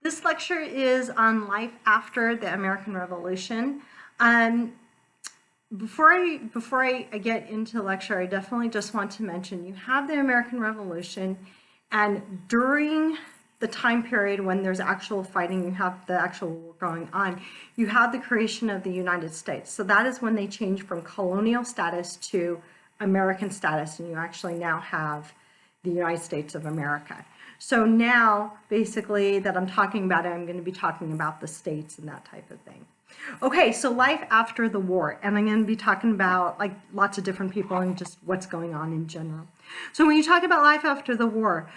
This lecture is on life after the American Revolution. Um, before I get into the lecture, I definitely just want to mention you have the American Revolution, and during the time period when there's actual fighting, you have the actual war going on, you have the creation of the United States. So that is when they change from colonial status to American status, and you actually now have the United States of America. So now, basically, that I'm talking about it, I'm going to be talking about the states and that type of thing. Okay, so life after the war, and I'm going to be talking about like lots of different people and just what's going on in general. So when you talk about life after the war,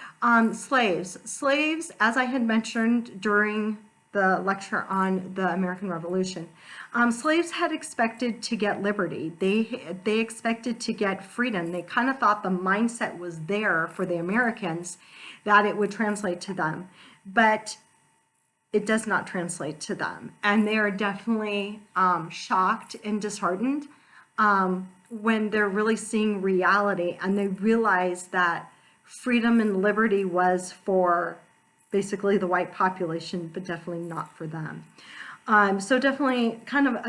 slaves, as I had mentioned during the lecture on the American Revolution, slaves had expected to get liberty. They expected to get freedom. They kind of thought the mindset was there for the Americans that it would translate to them, but it does not translate to them, and they are definitely shocked and disheartened when they're really seeing reality and they realize that freedom and liberty was for basically the white population, but definitely not for them. So definitely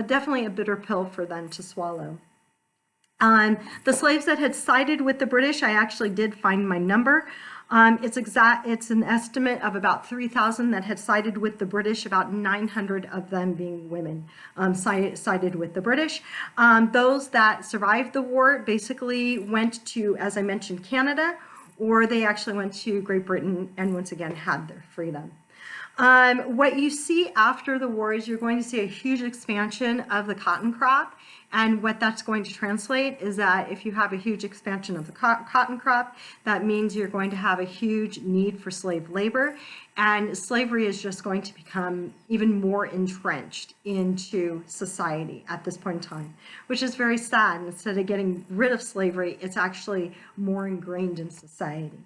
definitely a bitter pill for them to swallow. The slaves that had sided with the British, I actually did find my number. It's an estimate of about 3,000 that had sided with the British, about 900 of them being women sided with the British. Those that survived the war basically went to, as I mentioned, Canada, or they actually went to Great Britain and once again had their freedom. What you see after the war is you're going to see a huge expansion of the cotton crop. And what that's going to translate is that if you have a huge expansion of the cotton crop, that means you're going to have a huge need for slave labor. And slavery is just going to become even more entrenched into society at this point in time, which is very sad. Instead of getting rid of slavery, it's actually more ingrained in society.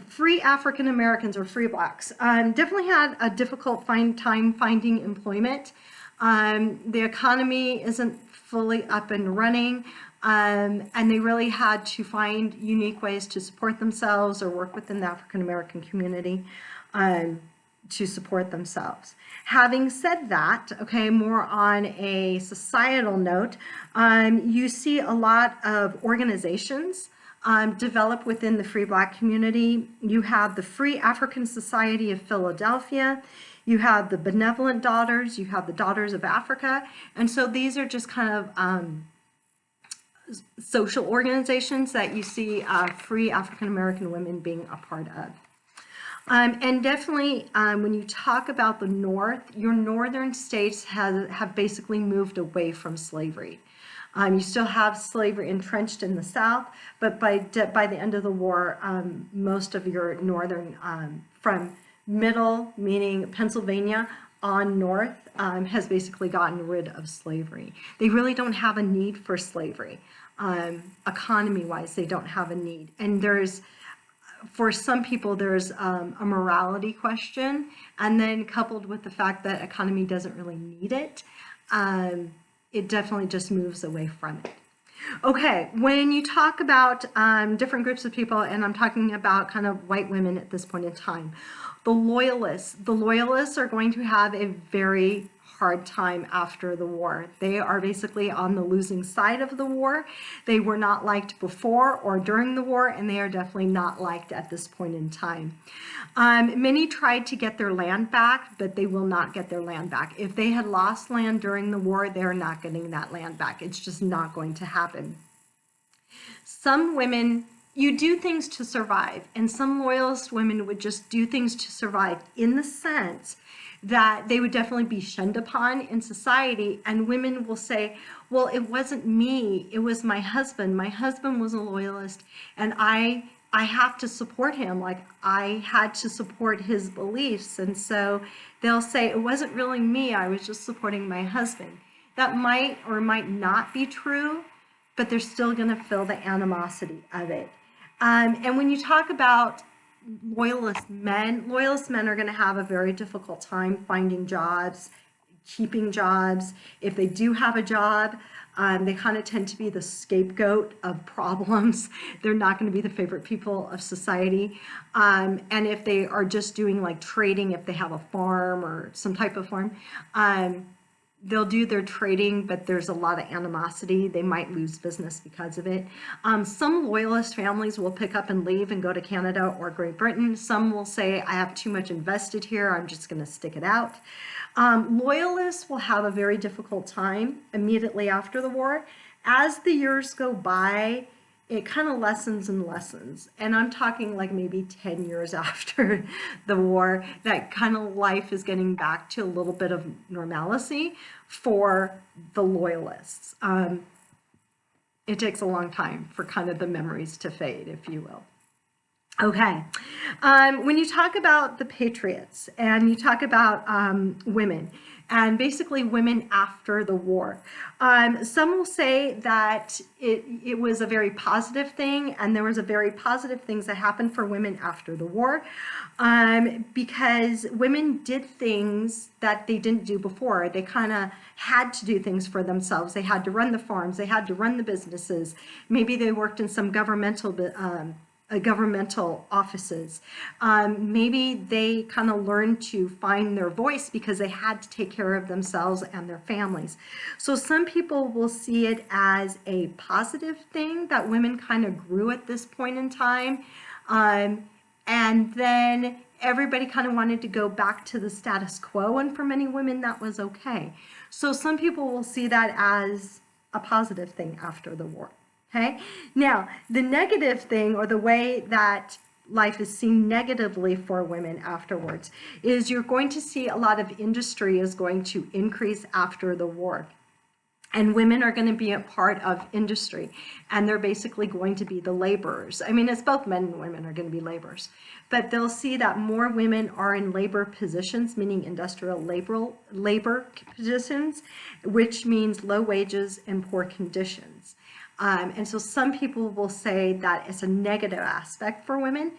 Free African Americans or free blacks definitely had a difficult time finding employment. The economy isn't fully up and running, and they really had to find unique ways to support themselves or work within the African American community to support themselves. Having said that, okay, more on a societal note, you see a lot of organizations develop within the free black community. You have the Free African Society of Philadelphia, you have the Benevolent Daughters, you have the Daughters of Africa, and so these are just kind of social organizations that you see free African American women being a part of. And definitely, when you talk about the North, your northern states have basically moved away from slavery. You still have slavery entrenched in the South, but by the end of the war, most of your northern, from middle, meaning Pennsylvania, on north, has basically gotten rid of slavery. They really don't have a need for slavery. Economy-wise, they don't have a need. And for some people, there's a morality question, and then coupled with the fact that economy doesn't really need it, it definitely just moves away from it. Okay, when you talk about different groups of people, and I'm talking about kind of white women at this point in time, the loyalists are going to have a very hard time after the war. They are basically on the losing side of the war. They were not liked before or during the war, and they are definitely not liked at this point in time. Many tried to get their land back, but they will not get their land back. If they had lost land during the war, they're not getting that land back. It's just not going to happen. Some women, you do things to survive, and some loyalist women would just do things to survive in the sense that they would definitely be shunned upon in society, and women will say, well, it wasn't me, it was my husband. My husband was a loyalist, and I have to support him. Like, I had to support his beliefs. And so they'll say, it wasn't really me, I was just supporting my husband. That might or might not be true, but they're still going to feel the animosity of it. And when you talk about loyalist men are going to have a very difficult time finding jobs, keeping jobs. If they do have a job, they kind of tend to be the scapegoat of problems. They're not going to be the favorite people of society. And if they are just doing like trading, if they have a farm or some type of farm, they'll do their trading, but there's a lot of animosity. They might lose business because of it. Some loyalist families will pick up and leave and go to Canada or Great Britain. Some will say, I have too much invested here, I'm just going to stick it out. Loyalists will have a very difficult time immediately after the war. As the years go by, it kind of lessens and lessens. And I'm talking like maybe 10 years after the war, that kind of life is getting back to a little bit of normalcy for the loyalists. It takes a long time for kind of the memories to fade, if you will. Okay, when you talk about the Patriots and you talk about women, and basically women after the war, some will say that it was a very positive thing, and there was a very positive things that happened for women after the war, because women did things that they didn't do before. They kind of had to do things for themselves. They had to run the farms, they had to run the businesses. Maybe they worked in some governmental offices. Maybe they kind of learned to find their voice because they had to take care of themselves and their families. So some people will see it as a positive thing that women kind of grew at this point in time. And then everybody kind of wanted to go back to the status quo, and for many women that was okay. So some people will see that as a positive thing after the war. Okay, now the negative thing, or the way that life is seen negatively for women afterwards, is you're going to see a lot of industry is going to increase after the war. And women are going to be a part of industry, and they're basically going to be the laborers. I mean, it's both men and women are going to be laborers, but they'll see that more women are in labor positions, meaning industrial labor positions, which means low wages and poor conditions. And so some people will say that it's a negative aspect for women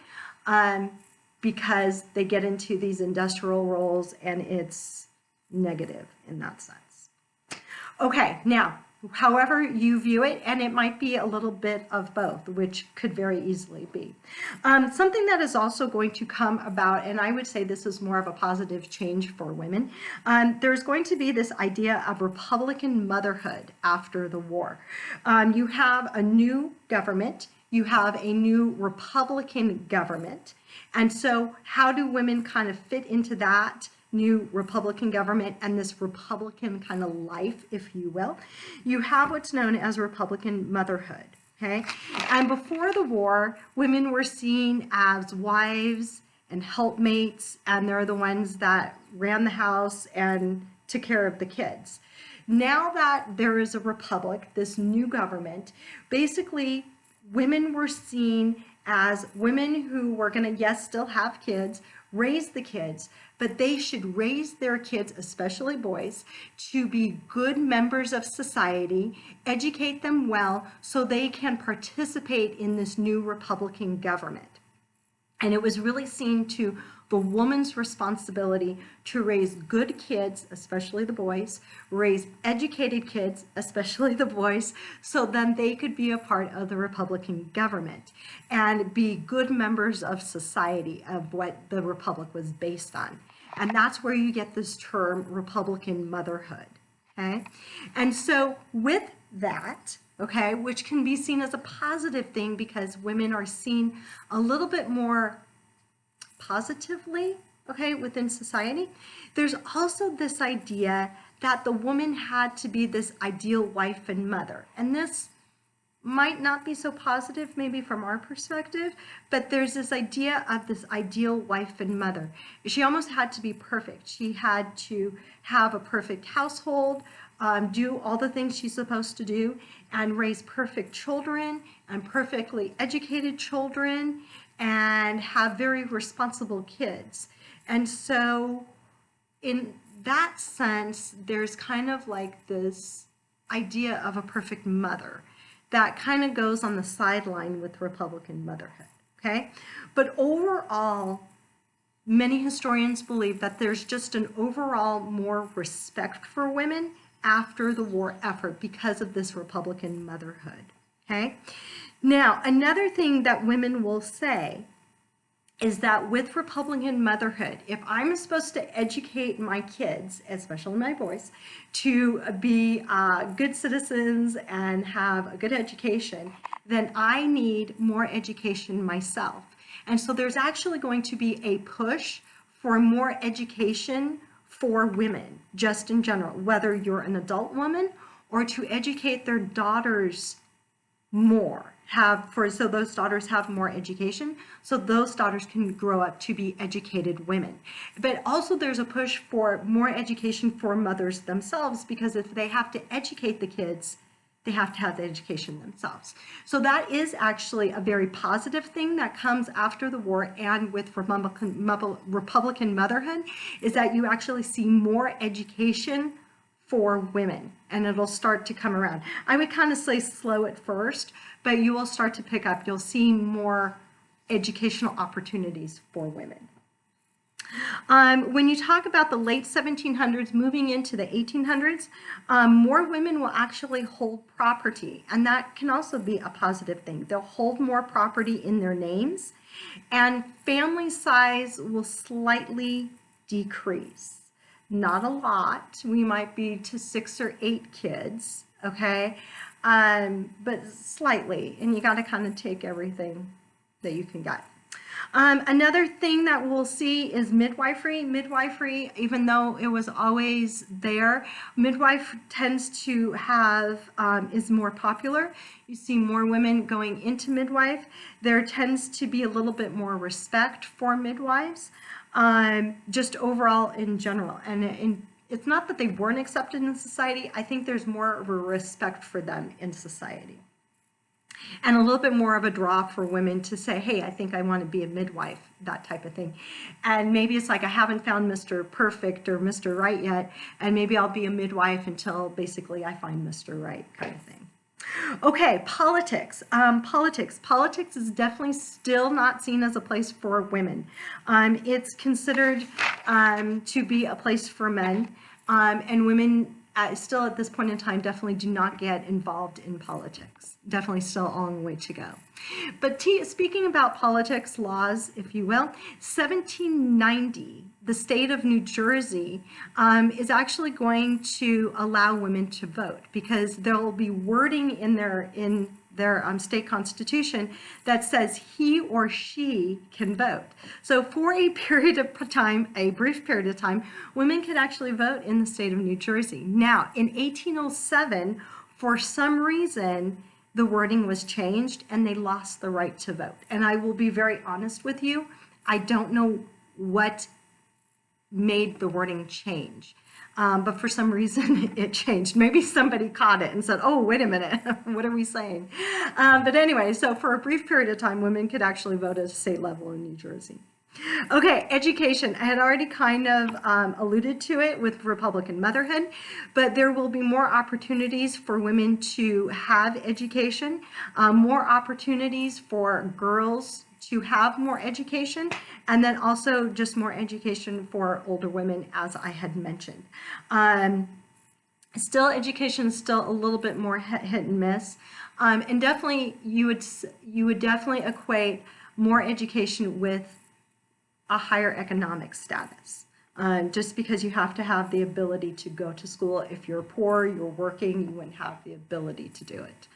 because they get into these industrial roles and it's negative in that sense. Okay, now, however you view it, and it might be a little bit of both, which could very easily be. Something that is also going to come about, and I would say this is more of a positive change for women, there's going to be this idea of Republican motherhood after the war. You have a new government, you have a new Republican government, and so how do women kind of fit into that new Republican government and this Republican kind of life, if you will? You have what's known as Republican motherhood, okay? And before the war, women were seen as wives and helpmates, and they're the ones that ran the house and took care of the kids. Now that there is a republic, this new government, basically women were seen as women who were going to, yes, still have kids, raise the kids, but they should raise their kids, especially boys, to be good members of society, educate them well so they can participate in this new Republican government. And it was really seen to the woman's responsibility to raise good kids, especially the boys, raise educated kids, especially the boys, so then they could be a part of the Republican government and be good members of society, of what the Republic was based on. And that's where you get this term Republican motherhood, okay? And so with that, okay, which can be seen as a positive thing because women are seen a little bit more positively, okay, within society, there's also this idea that the woman had to be this ideal wife and mother. And this might not be so positive maybe from our perspective, but there's this idea of this ideal wife and mother. She almost had to be perfect. She had to have a perfect household, do all the things she's supposed to do, and raise perfect children and perfectly educated children and have very responsible kids. And so in that sense, there's kind of like this idea of a perfect mother that kind of goes on the sideline with Republican motherhood, okay? But overall, many historians believe that there's just an overall more respect for women after the war effort because of this Republican motherhood. Okay? Now, another thing that women will say is that with Republican motherhood, if I'm supposed to educate my kids, especially my boys, to be good citizens and have a good education, then I need more education myself. And so there's actually going to be a push for more education for women, just in general, whether you're an adult woman or to educate their daughters more, so those daughters have more education, so those daughters can grow up to be educated women. But also there's a push for more education for mothers themselves, because if they have to educate the kids, they have to have the education themselves. So that is actually a very positive thing that comes after the war and with Republican motherhood, is that you actually see more education for women, and it'll start to come around. I would kind of say slow at first, but you will start to pick up. You'll see more educational opportunities for women. When you talk about the late 1700s moving into the 1800s, more women will actually hold property, and that can also be a positive thing. They'll hold more property in their names, and family size will slightly decrease. Not a lot. We might be to 6 or 8 kids, okay? But slightly, and you got to kind of take everything that you can get. Another thing that we'll see is midwifery. Midwifery, even though it was always there, midwife tends to have, is more popular. You see more women going into midwife. There tends to be a little bit more respect for midwives. Just overall in general. And it's not that they weren't accepted in society. I think there's more of a respect for them in society. And a little bit more of a draw for women to say, hey, I think I want to be a midwife, that type of thing. And maybe it's like, I haven't found Mr. Perfect or Mr. Right yet, and maybe I'll be a midwife until basically I find Mr. Right, kind of thing. Okay, politics. Politics is definitely still not seen as a place for women. It's considered to be a place for men, and women still at this point in time definitely do not get involved in politics. Definitely still a long way to go. But speaking about politics, laws, if you will, 1790, the state of New Jersey is actually going to allow women to vote, because there will be wording in their state constitution that says he or she can vote. So for a period of time, a brief period of time, women could actually vote in the state of New Jersey. Now, in 1807, for some reason, the wording was changed and they lost the right to vote. And I will be very honest with you, I don't know what made the wording change. But for some reason it changed. Maybe somebody caught it and said, oh, wait a minute, what are we saying? But anyway, so for a brief period of time, women could actually vote at a state level in New Jersey. Okay, education. I had already kind of alluded to it with Republican motherhood, but there will be more opportunities for women to have education, more opportunities for girls to have more education, and then also just more education for older women, as I had mentioned. Still, education is still a little bit more hit and miss, and definitely you would definitely equate more education with a higher economic status. Just because you have to have the ability to go to school. If you're poor, you're working, you wouldn't have the ability to do it.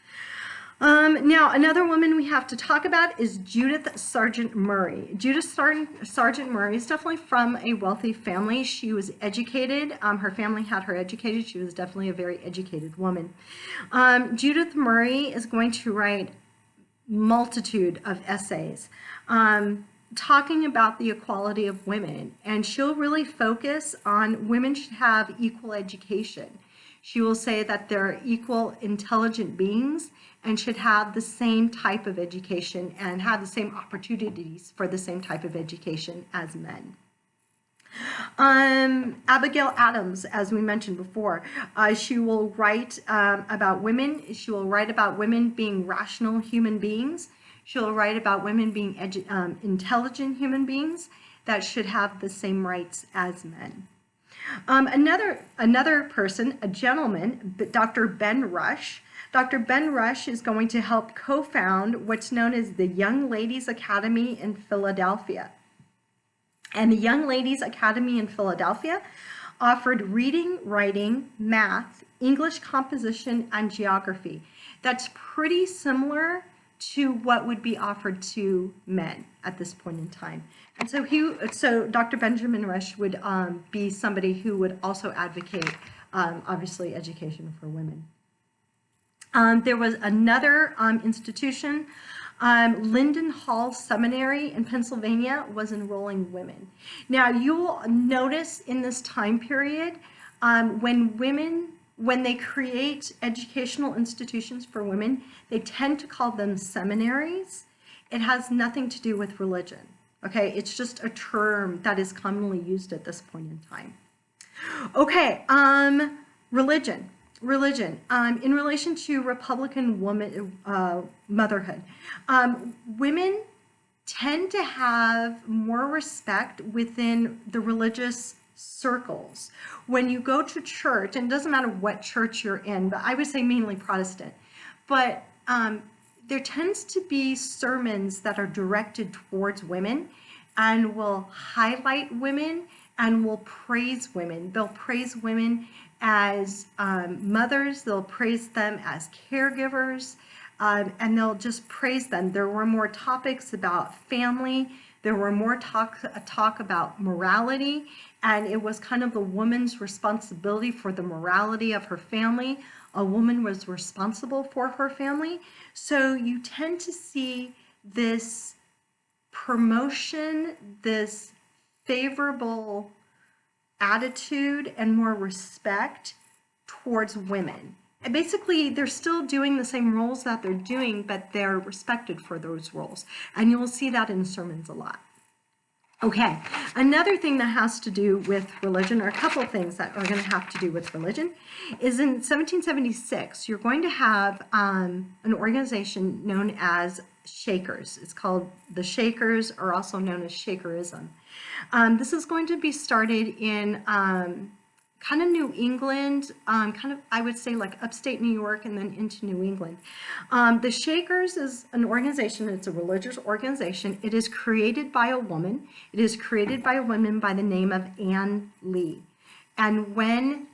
Now, another woman we have to talk about is Judith Sargent Murray. Judith Sargent Murray is definitely from a wealthy family. She was educated. Her family had her educated. She was definitely a very educated woman. Judith Murray is going to write multitude of essays talking about the equality of women, and she'll really focus on women should have equal education. She will say that they're equal intelligent beings and should have the same type of education and have the same opportunities for the same type of education as men. Abigail Adams, as we mentioned before, she will write about women. She will write about women being rational human beings. She'll write about women being intelligent human beings, that should have the same rights as men. Another person, a gentleman, Dr. Ben Rush. Dr. Ben Rush is going to help co-found what's known as the Young Ladies Academy in Philadelphia. And the Young Ladies Academy in Philadelphia offered reading, writing, math, English composition, and geography. That's pretty similar to what would be offered to men at this point in time. And so Dr. Benjamin Rush would be somebody who would also advocate, obviously, education for women. There was another institution, Linden Hall Seminary in Pennsylvania, was enrolling women. Now, you'll notice in this time period, when they create educational institutions for women, they tend to call them seminaries. It has nothing to do with religion, okay? It's just a term that is commonly used at this point in time. Okay, religion. In relation to Republican motherhood, women tend to have more respect within the religious circles. When you go to church, and it doesn't matter what church you're in, but I would say mainly Protestant, but there tends to be sermons that are directed towards women and will highlight women and will praise women. They'll praise women as mothers, they'll praise them as caregivers, and they'll just praise them. There were more topics about family, there were more talk about morality, and it was kind of the woman's responsibility for the morality of her family. A woman was responsible for her family. So you tend to see this promotion, this favorable attitude and more respect towards women. And basically, they're still doing the same roles that they're doing, but they're respected for those roles. And you'll see that in sermons a lot. Okay, another thing that has to do with religion, or a couple of things that are going to have to do with religion, is in 1776, you're going to have an organization known as Shakers. It's called the Shakers, or also known as Shakerism. This is going to be started in kind of New England, kind of, I would say, like upstate New York and then into New England. The Shakers is an organization, it's a religious organization. It is created by a woman. It is created by a woman by the name of Ann Lee. And when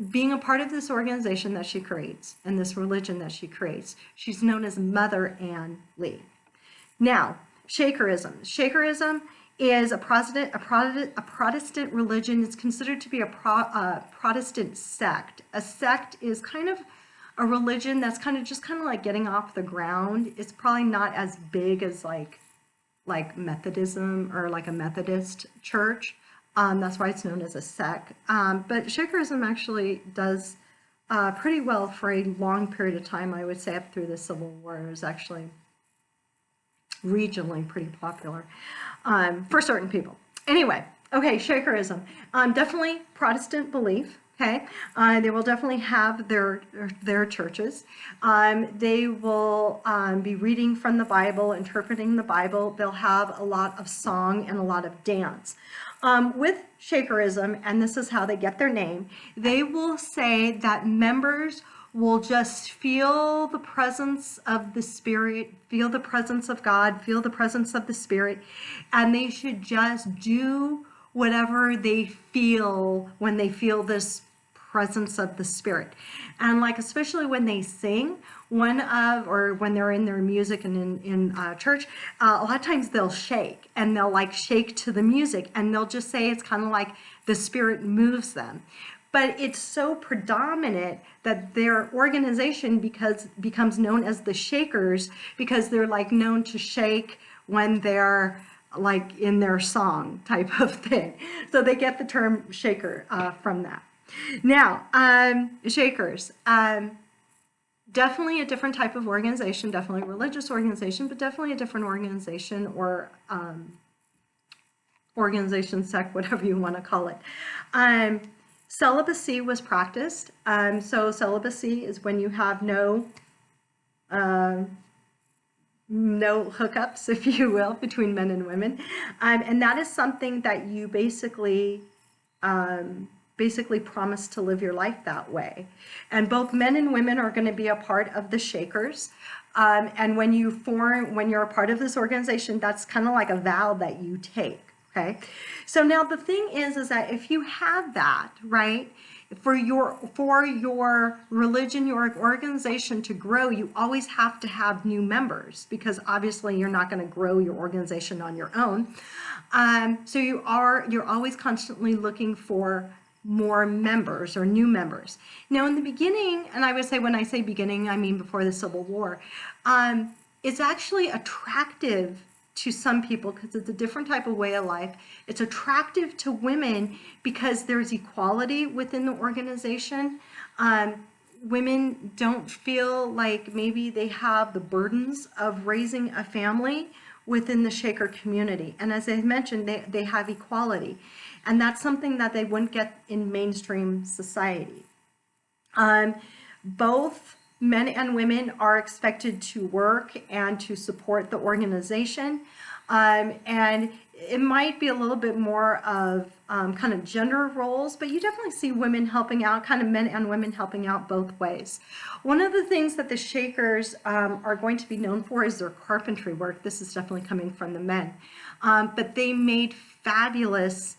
being a part of this organization that she creates and this religion that she creates, she's known as Mother Ann Lee. Now, Shakerism. Shakerism is a Protestant religion. It's considered to be a Protestant sect. A sect is kind of a religion that's just kind of like getting off the ground. It's probably not as big as like Methodism or like a Methodist church. That's why it's known as a sect. But Shakerism actually does pretty well for a long period of time. I would say up through the Civil War. It was actually regionally pretty popular for certain people. Anyway, okay, Shakerism, definitely Protestant belief. Okay, they will definitely have their churches. They will be reading from the Bible, interpreting the Bible. They'll have a lot of song and a lot of dance. With Shakerism, and this is how they get their name, they will say that members will just feel the presence of the Spirit, feel the presence of God, feel the presence of the Spirit, and they should just do whatever they feel when they feel this presence of the Spirit. And like, especially when they sing, or when they're in their music and in church, a lot of times they'll shake, and they'll like shake to the music, and they'll just say it's kind of like the Spirit moves them. But it's so predominant that their organization becomes known as the Shakers, because they're like known to shake when they're like in their song type of thing. So they get the term shaker from that. Now, Shakers, definitely a different type of organization, definitely a religious organization, but definitely a different organization, or organization, sect, whatever you want to call it. Celibacy was practiced. So celibacy is when you have no no hookups, if you will, between men and women. And that is something that you basically promise to live your life that way. And both men and women are going to be a part of the Shakers. And when you're a part of this organization, that's kind of like a vow that you take. Okay. So now the thing is that if you have that, right, for your religion, your organization to grow, you always have to have new members, because obviously you're not going to grow your organization on your own. So you're always constantly looking for more members or new members. Now in the beginning, and I would say when I say beginning, I mean before the Civil War, it's actually attractive to some people because it's a different type of way of life. It's attractive to women because there's equality within the organization. Women don't feel like maybe they have the burdens of raising a family within the Shaker community. And as I mentioned, they have equality. And that's something that they wouldn't get in mainstream society. Both men and women are expected to work and to support the organization. And it might be a little bit more of kind of gender roles, but you definitely see women helping out, kind of men and women helping out both ways. One of the things that the Shakers are going to be known for is their carpentry work. This is definitely coming from the men. But they made fabulous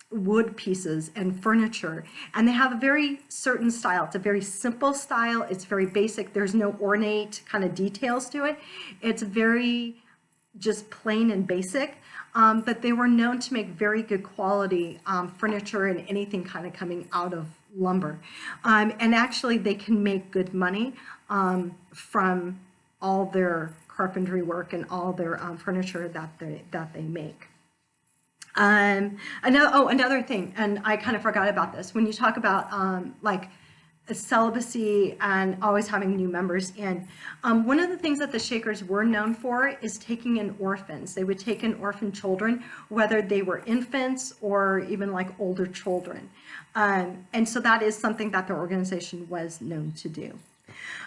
wood pieces and furniture, and they have a very certain style. It's a very simple style. It's very basic. There's no ornate kind of details to it. It's very just plain and basic, but they were known to make very good quality furniture and anything kind of coming out of lumber. And actually they can make good money from all their carpentry work and all their furniture that they make. Another thing, and I kind of forgot about this, when you talk about like celibacy and always having new members in, one of the things that the Shakers were known for is taking in orphans. They would take in orphan children, whether they were infants or even like older children. And so that is something that the organization was known to do.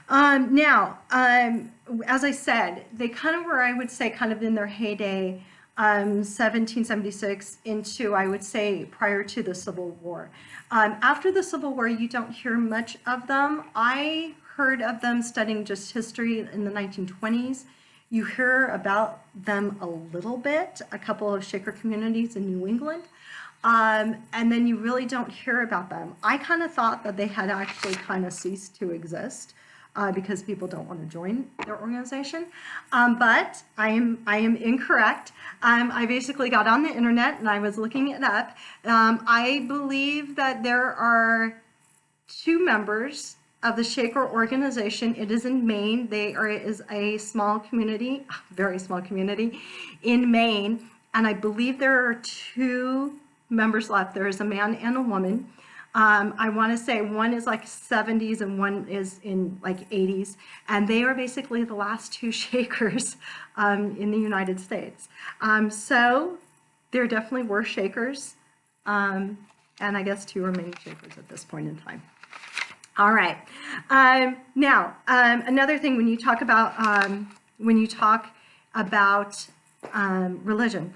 Now, as I said, they kind of were, I would say, kind of in their heyday, 1776 into, I would say, prior to the Civil War. After the Civil War, you don't hear much of them. I heard of them studying just history in the 1920s. You hear about them a little bit, a couple of Shaker communities in New England, and then you really don't hear about them. I kind of thought that they had actually kind of ceased to exist. Because people don't want to join their organization, but I am incorrect. I basically got on the internet and I was looking it up. I believe that there are 2 members of the Shaker organization. It is in Maine. Is a small community, very small community in Maine, and I believe there are 2 members left. There is a man and a woman. I want to say one is like 70s and one is in like 80s, and they are basically the last 2 Shakers in the United States. So there definitely were Shakers, and I guess 2 remaining Shakers at this point in time. All right. Now, another thing when you talk about religion.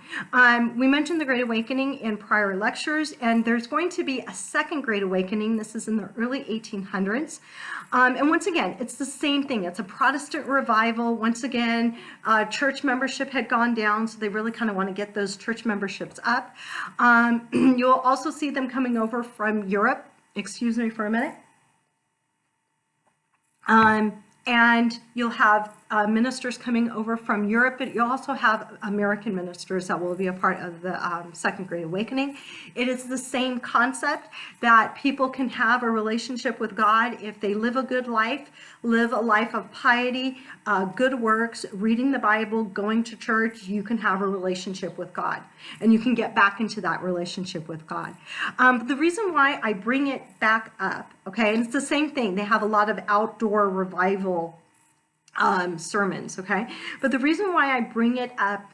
We mentioned the Great Awakening in prior lectures, and there's going to be a second Great Awakening. This is in the early 1800s. And once again, it's the same thing. It's a Protestant revival. Once again, church membership had gone down, so they really kind of want to get those church memberships up. You'll also see them coming over from Europe. Excuse me for a minute. And you'll have ministers coming over from Europe, but you'll also have American ministers that will be a part of the Second Great Awakening. It is the same concept that people can have a relationship with God if they live a good life, live a life of piety, good works, reading the Bible, going to church. You can have a relationship with God, and you can get back into that relationship with God. But the reason why I bring it back up, okay, and it's the same thing. They have a lot of outdoor revival sermons, okay? But the reason why I bring it up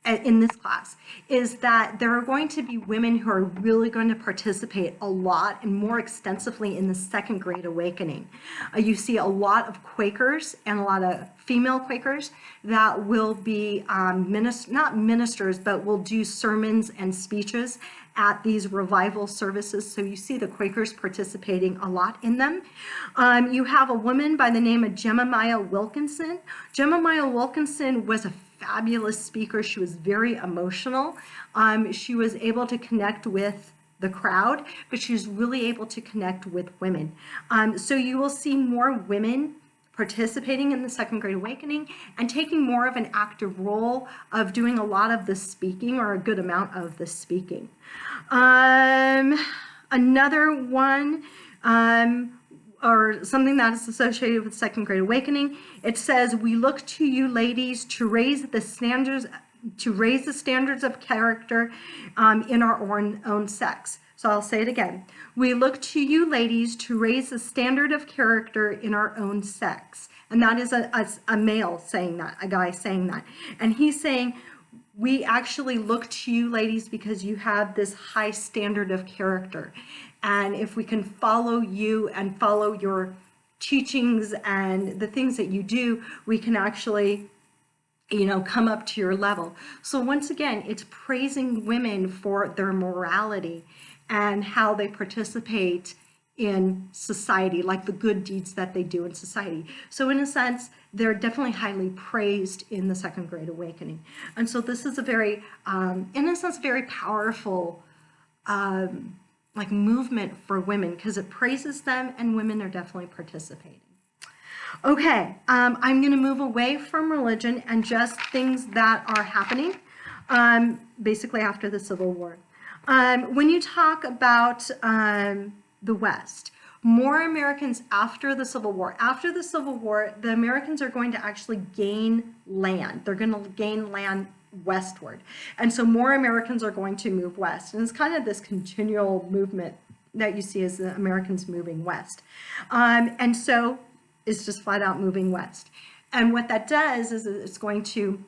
in this class is that there are going to be women who are really going to participate a lot and more extensively in the second Great Awakening. You see a lot of Quakers and a lot of female Quakers that will be not ministers, but will do sermons and speeches at these revival services. So you see the Quakers participating a lot in them. You have a woman by the name of Jemimiah Wilkinson. Jemimiah Wilkinson was a fabulous speaker. She was very emotional. She was able to connect with the crowd, but she was really able to connect with women. So you will see more women participating in the Second Great Awakening and taking more of an active role of doing a lot of the speaking, or a good amount of the speaking. Another one, or something that is associated with Second Great Awakening, it says, "We look to you, ladies, to raise the standards of character in our own sex." So I'll say it again. "We look to you, ladies, to raise the standard of character in our own sex." And that is a male saying that, a guy saying that. And he's saying, we actually look to you, ladies, because you have this high standard of character. And if we can follow you and follow your teachings and the things that you do, we can actually, come up to your level. So once again, it's praising women for their morality and how they participate in society, like the good deeds that they do in society. So in a sense, they're definitely highly praised in the Second Great Awakening. And so this is a very, in a sense, very powerful movement for women, because it praises them and women are definitely participating. Okay, I'm going to move away from religion and just things that are happening basically after the Civil War. When you talk about the West, more Americans after the Civil War. After the Civil War, the Americans are going to actually gain land. They're going to gain land westward. And so more Americans are going to move west. And it's kind of this continual movement that you see as the Americans moving west. And so it's just flat out moving west. And what that does is it's going to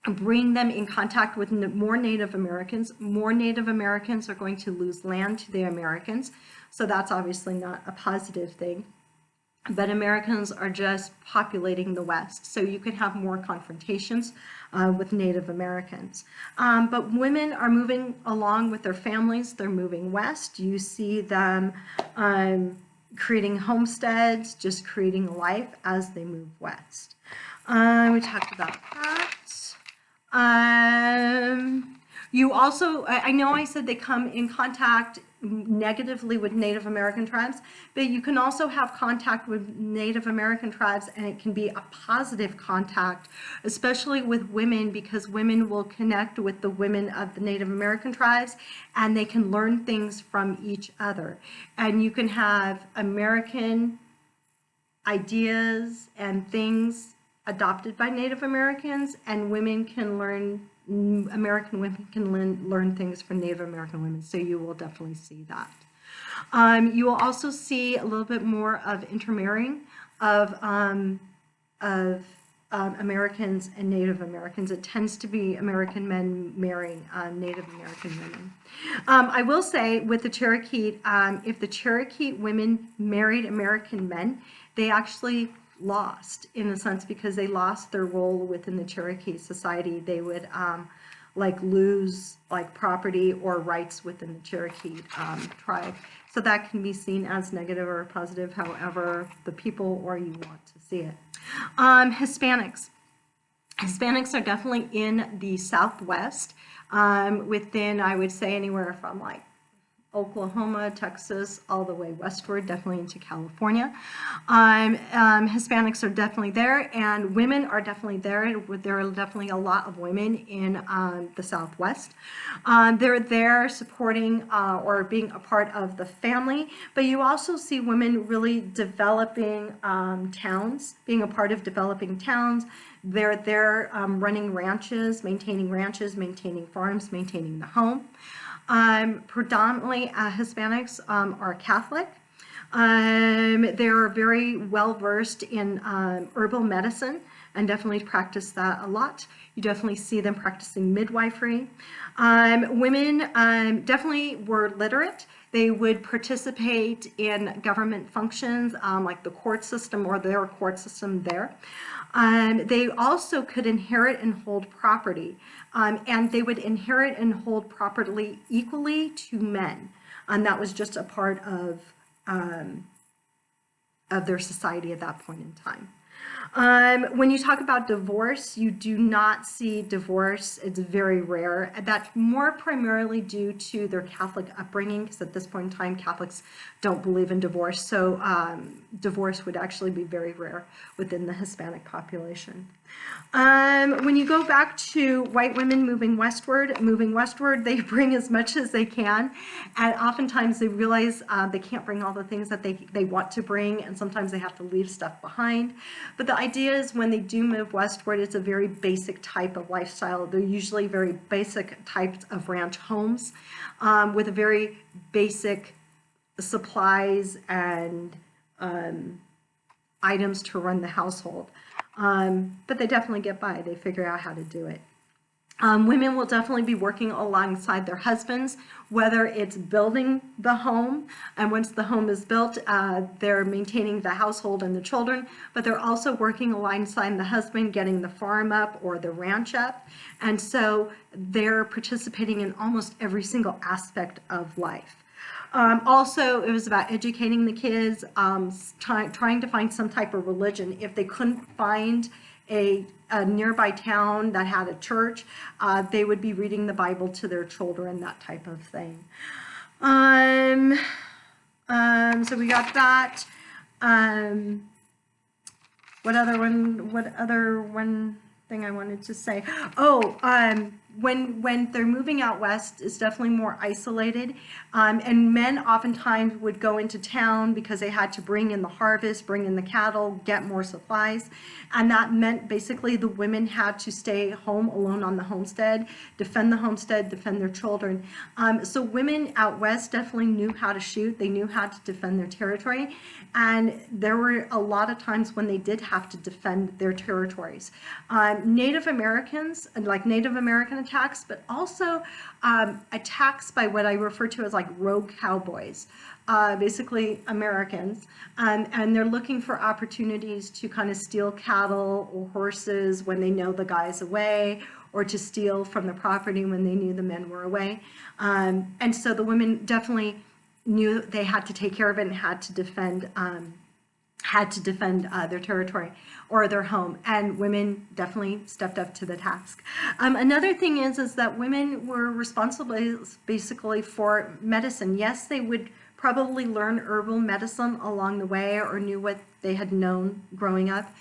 bring them in contact with more Native Americans. More Native Americans are going to lose land to the Americans. So that's obviously not a positive thing. But Americans are just populating the West. So you can have more confrontations with Native Americans. But women are moving along with their families. They're moving west. You see them creating homesteads, just creating a life as they move west. We talked about that. You also, I know I said they come in contact negatively with Native American tribes, but you can also have contact with Native American tribes and it can be a positive contact, especially with women, because women will connect with the women of the Native American tribes and they can learn things from each other. And you can have American ideas and things adopted by Native Americans, and women can learn, American women can learn things from Native American women. So you will definitely see that. You will also see a little bit more of intermarrying of Americans and Native Americans. It tends to be American men marrying Native American women. I will say with the Cherokee, if the Cherokee women married American men, they actually lost, in a sense, because they lost their role within the Cherokee society. They would lose property or rights within the Cherokee tribe. So that can be seen as negative or positive, however the people or you want to see it. Hispanics. Hispanics are definitely in the Southwest, within, I would say, anywhere from Oklahoma, Texas, all the way westward, definitely into California. Hispanics are definitely there, and women are definitely there. There are definitely a lot of women in the Southwest. They're there supporting or being a part of the family, but you also see women really developing towns, being a part of developing towns. They're there running ranches, maintaining farms, maintaining the home. Predominantly Hispanics are Catholic. They're very well versed in herbal medicine. and definitely practice that a lot. You definitely see them practicing midwifery. Women definitely were literate. They would participate in government functions like the court system or their court system there. They also could inherit and hold property, and they would inherit and hold property equally to men. And that was just a part of their society at that point in time. When you talk about divorce, you do not see divorce. It's very rare. That's more primarily due to their Catholic upbringing, because at this point in time, Catholics don't believe in divorce. So divorce would actually be very rare within the Hispanic population. When you go back to white women moving westward, they bring as much as they can, and oftentimes they realize they can't bring all the things that they want to bring, and sometimes they have to leave stuff behind. But the idea is when they do move westward, it's a very basic type of lifestyle. They're usually very basic types of ranch homes with a very basic supplies and items to run the household. But they definitely get by. They figure out how to do it. Women will definitely be working alongside their husbands, whether it's building the home, and once the home is built, they're maintaining the household and the children, but they're also working alongside the husband, getting the farm up or the ranch up. And so they're participating in almost every single aspect of life. Also, it was about educating the kids, trying to find some type of religion. If they couldn't find a nearby town that had a church, they would be reading the Bible to their children, that type of thing. So we got that. What other one thing I wanted to say? Oh, when they're moving out west, it's definitely more isolated, and men oftentimes would go into town because they had to bring in the harvest, bring in the cattle, get more supplies, and that meant basically the women had to stay home alone on the homestead, defend their children. So women out west definitely knew how to shoot. They knew how to defend their territory, and there were a lot of times when they did have to defend their territories. Native Americans, like Native American attacks, but also attacks by what I refer to as like rogue cowboys, basically Americans, and they're looking for opportunities to kind of steal cattle or horses when they know the guy's away, or to steal from the property when they knew the men were away. And so the women definitely knew they had to take care of it and had to defend their territory or their home, and women definitely stepped up to the task. Another thing is that women were responsible basically for medicine. Yes, they would probably learn herbal medicine along the way or knew what they had known growing up,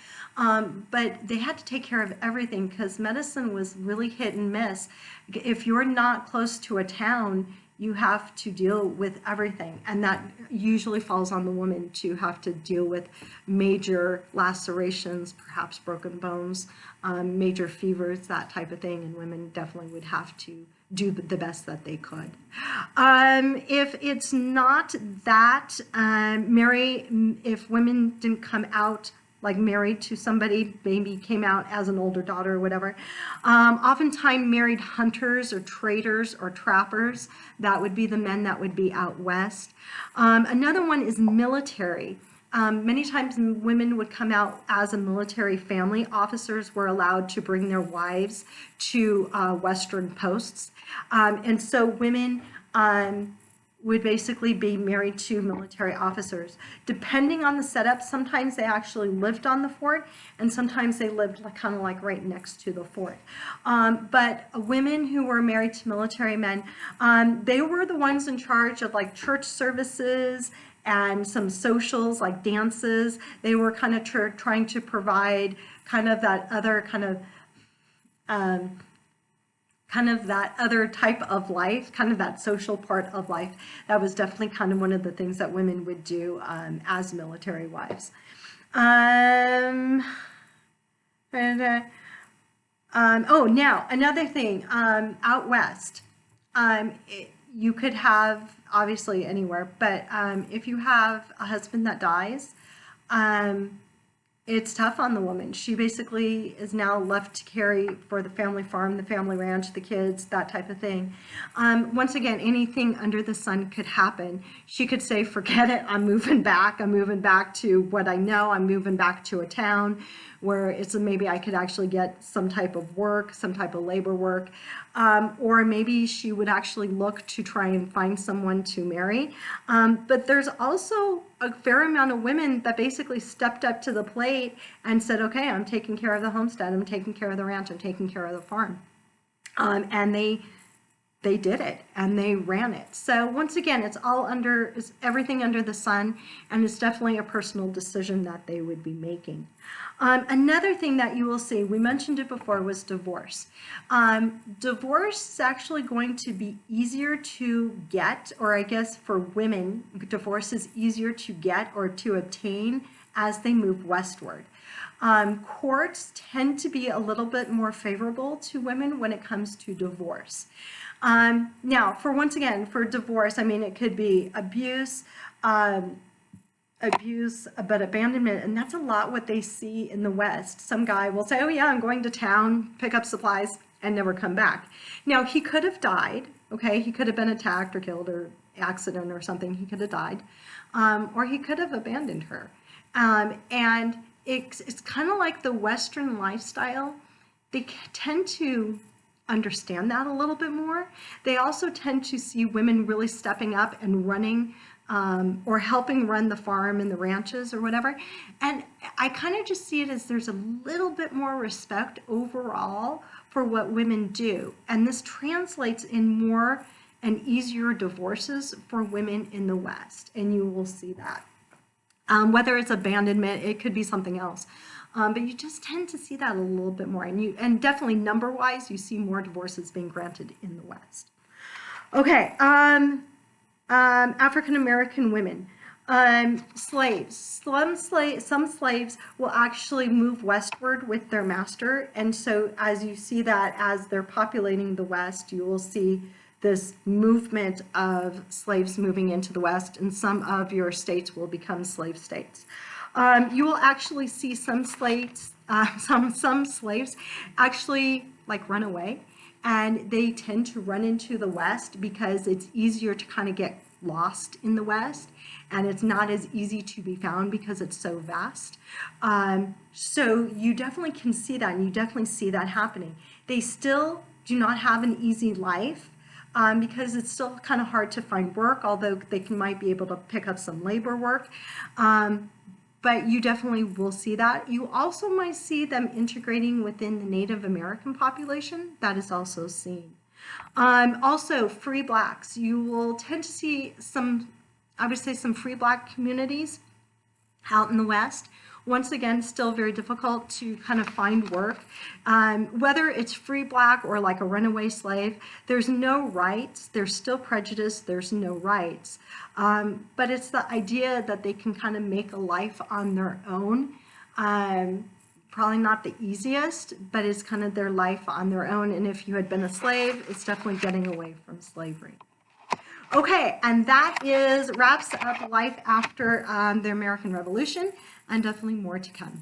but they had to take care of everything because medicine was really hit and miss. If you're not close to a town, you have to deal with everything, and that usually falls on the woman to have to deal with major lacerations, perhaps broken bones, major fevers, that type of thing, and women definitely would have to do the best that they could. If it's not that, if women didn't come out like married to somebody, maybe came out as an older daughter or whatever. Oftentimes married hunters or traders or trappers. That would be the men that would be out west. Another one is military. Many times women would come out as a military family. Officers were allowed to bring their wives to Western posts. And so women would basically be married to military officers. Depending on the setup, sometimes they actually lived on the fort, and sometimes they lived kind of like right next to the fort. But women who were married to military men, they were the ones in charge of like church services and some socials like dances. They were kind of trying to provide kind of that other kind of that other type of life, kind of that social part of life. That was definitely kind of one of the things that women would do as military wives. Oh, now another thing, out west, you could have, obviously anywhere, but if you have a husband that dies, it's tough on the woman. She basically is now left to carry for the family farm, the family ranch, the kids, that type of thing. Once again, anything under the sun could happen. She could say, forget it, I'm moving back. I'm moving back to what I know. I'm moving back to a town where it's maybe I could actually get some type of work, some type of labor work. Or maybe she would actually look to try and find someone to marry. But there's also a fair amount of women that basically stepped up to the plate and said, okay, I'm taking care of the homestead, I'm taking care of the ranch, I'm taking care of the farm. And they did it and they ran it. So once again, it's everything under the sun, and it's definitely a personal decision that they would be making. Another thing that you will see, we mentioned it before, was divorce. Divorce is actually going to be easier to get, or I guess for women, divorce is easier to get or to obtain as they move westward. Courts tend to be a little bit more favorable to women when it comes to divorce. Now, for divorce, I mean, it could be abuse, but abandonment, and that's a lot what they see in the West. Some guy will say, oh yeah, I'm going to town, pick up supplies, and never come back. Now, he could have died, okay? He could have been attacked or killed or accident or something. He could have died, or he could have abandoned her. And it's kind of like the Western lifestyle. They tend to understand that a little bit more. They also tend to see women really stepping up and running or helping run the farm and the ranches or whatever. And I kind of just see it as there's a little bit more respect overall for what women do. And this translates in more and easier divorces for women in the West. And you will see that. Whether it's abandonment, it could be something else. But you just tend to see that a little bit more. And definitely number-wise, you see more divorces being granted in the West. Okay, African-American women. Slaves. Some slaves will actually move westward with their master. And so as you see that, as they're populating the West, you will see this movement of slaves moving into the West, and some of your states will become slave states. You will actually see some slaves actually like run away, and they tend to run into the West because it's easier to kind of get lost in the West, and it's not as easy to be found because it's so vast. So you definitely can see that, and you definitely see that happening. They still do not have an easy life. Because it's still kind of hard to find work, although they might be able to pick up some labor work. But you definitely will see that. You also might see them integrating within the Native American population. That is also seen. Also, free blacks. You will tend to see some, I would say, some free black communities out in the West. Once again, still very difficult to kind of find work. Whether it's free black or like a runaway slave, there's no rights. There's still prejudice. There's no rights. But it's the idea that they can kind of make a life on their own. Probably not the easiest, but it's kind of their life on their own. And if you had been a slave, it's definitely getting away from slavery. Okay, and that wraps up life after the American Revolution, and definitely more to come.